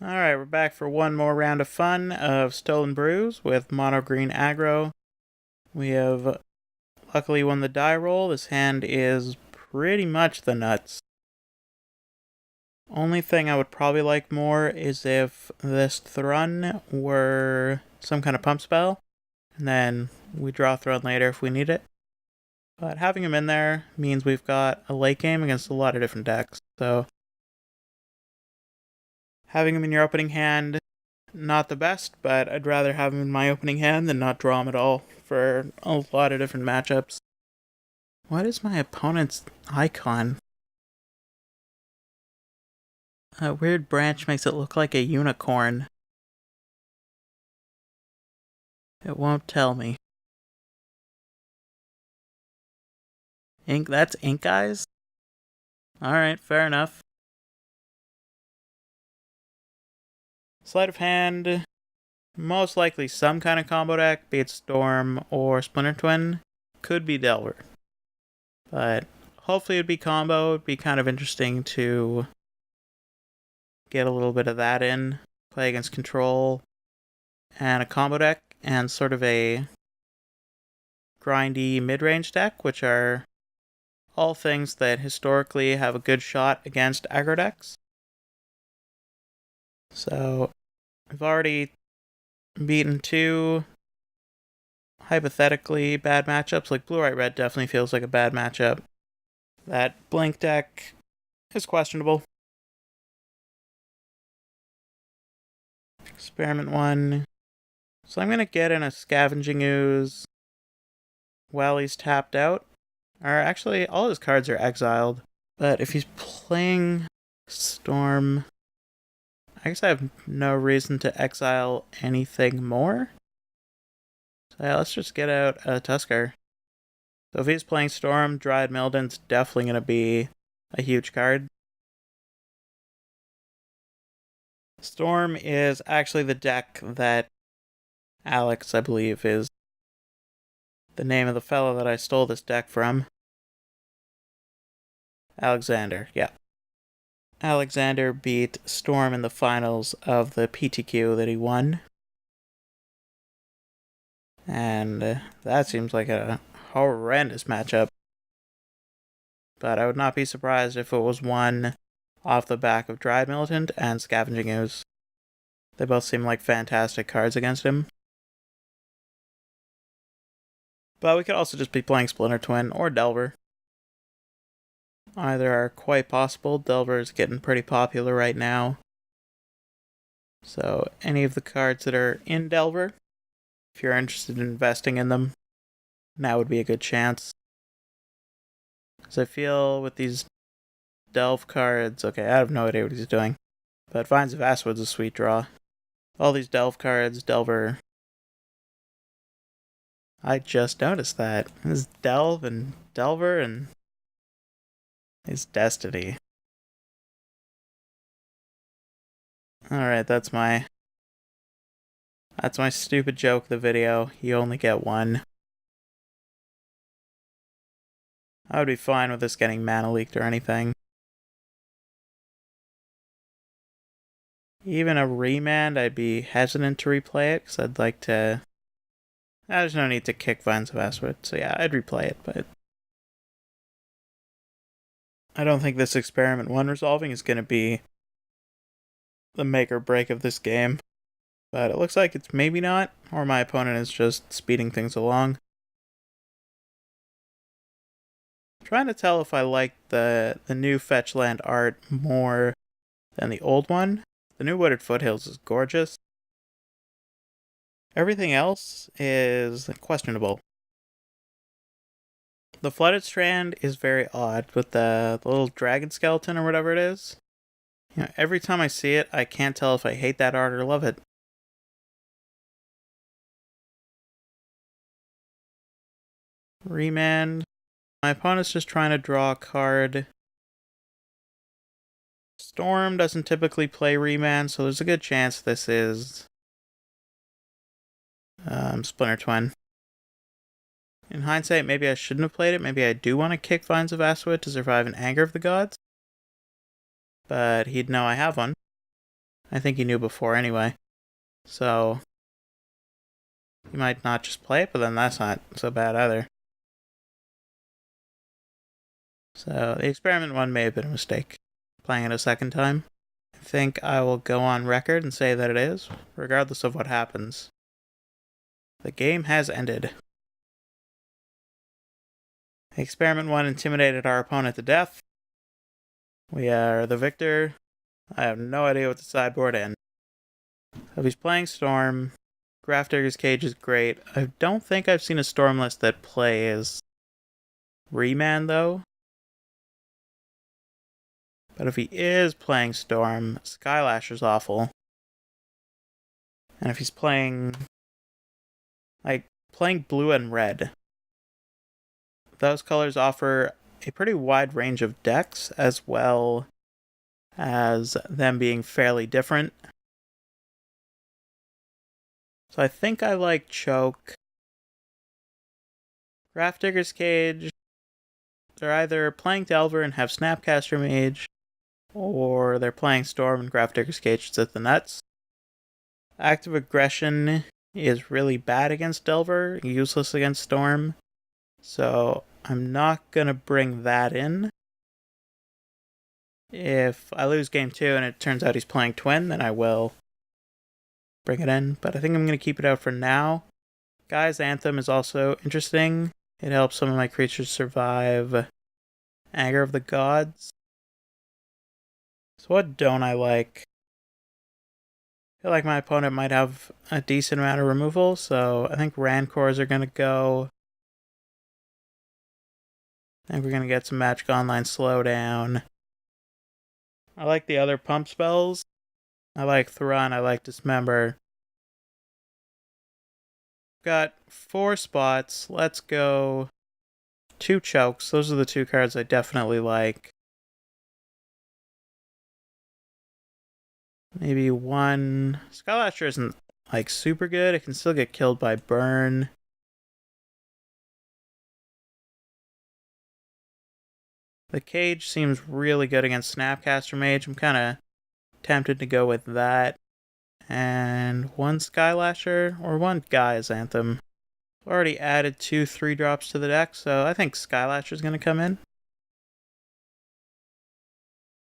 Alright, we're back for one more round of fun of Stolen Brews with mono green aggro. We have luckily won the die roll. This hand is pretty much the nuts. Only thing I would probably like more is if this Thrun were some kind of pump spell, and then we draw Thrun later if we need it. But having him in there means we've got a late game against a lot of different decks, so having him in your opening hand, not the best, but I'd rather have him in my opening hand than not draw him at all for a lot of different matchups. What is my opponent's icon? A weird branch makes it look like a unicorn. It won't tell me. That's Ink Eyes? Alright, fair enough. Sleight of hand, most likely some kind of combo deck, be it Storm or Splinter Twin. Could be Delver. But hopefully it'd be combo. It'd be kind of interesting to get a little bit of that in. Play against Control and a combo deck and sort of a grindy mid-range deck, which are all things that historically have a good shot against aggro decks. So we've already beaten two hypothetically bad matchups. Like blue, white, red definitely feels like a bad matchup. That blink deck is questionable. Experiment one. So I'm going to get in a Scavenging Ooze while he's tapped out. Or actually, all his cards are exiled. But if he's playing Storm, I guess I have no reason to exile anything more. So yeah, let's just get out a Tusker. So if he's playing Storm, Dryad Milden's definitely going to be a huge card. Storm is actually the deck that Alex, I believe, is the name of the fellow that I stole this deck from. Alexander, yeah. Alexander beat Storm in the finals of the PTQ that he won. And that seems like a horrendous matchup. But I would not be surprised if it was won off the back of Dryad Militant and Scavenging Ooze. They both seem like fantastic cards against him. But we could also just be playing Splinter Twin or Delver. Either are quite possible. Delver is getting pretty popular right now. So any of the cards that are in Delver, if you're interested in investing in them, now would be a good chance. Because I feel with these Delve cards, okay, I have no idea what he's doing. But Vines of Vastwood's a sweet draw. All these Delve cards, Delver. I just noticed that. There's Delve and Delver and his Destiny. Alright, that's my stupid joke of the video. You only get one. I would be fine with this getting mana leaked or anything. Even a remand, I'd be hesitant to replay it, because I'd like to... There's no need to kick Vines of Vastwood, so yeah, I'd replay it, but... I don't think this Experiment 1 resolving is going to be the make or break of this game. But it looks like it's maybe not, or my opponent is just speeding things along. I'm trying to tell if I like the new fetch land art more than the old one. The new Wooded Foothills is gorgeous. Everything else is questionable. The Flooded Strand is very odd with the little dragon skeleton or whatever it is. You know, every time I see it, I can't tell if I hate that art or love it. Remand. My opponent's just trying to draw a card. Storm doesn't typically play Remand, so there's a good chance this is Splinter Twin. In hindsight, maybe I shouldn't have played it. Maybe I do want to kick Vines of Vastwood to survive an Anger of the Gods. But he'd know I have one. I think he knew before anyway. So he might not just play it, but then that's not so bad either. So the experiment one may have been a mistake. Playing it a second time. I think I will go on record and say that it is, regardless of what happens. The game has ended. Experiment 1 intimidated our opponent to death. We are the victor. I have no idea what the sideboard in. If he's playing Storm, Grafdigger's Cage is great. I don't think I've seen a Storm list that plays Remand, though. But if he is playing Storm, Skylasher's awful. And if he's playing blue and red, those colors offer a pretty wide range of decks, as well as them being fairly different. So I think I like Choke. Grafdigger's Cage, they're either playing Delver and have Snapcaster Mage, or they're playing Storm and Grafdigger's Cage to the nuts. Active Aggression is really bad against Delver, useless against Storm. So I'm not going to bring that in. If I lose game 2 and it turns out he's playing Twin, then I will bring it in. But I think I'm going to keep it out for now. Guy's Anthem is also interesting. It helps some of my creatures survive Anger of the Gods. So what don't I like? I feel like my opponent might have a decent amount of removal, so I think Rancors are going to go. I think we're going to get some Magic Online Slowdown. I like the other pump spells. I like Thrun, I like Dismember. Got 4 spots. Let's go 2 Chokes. Those are the 2 cards I definitely like. Maybe 1. Skylasher isn't super good. It can still get killed by Burn. The Cage seems really good against Snapcaster Mage. I'm kind of tempted to go with that. And 1 Skylasher, or 1 Guy's Anthem. Already added 2 3-drops to the deck, so I think Skylasher's going to come in.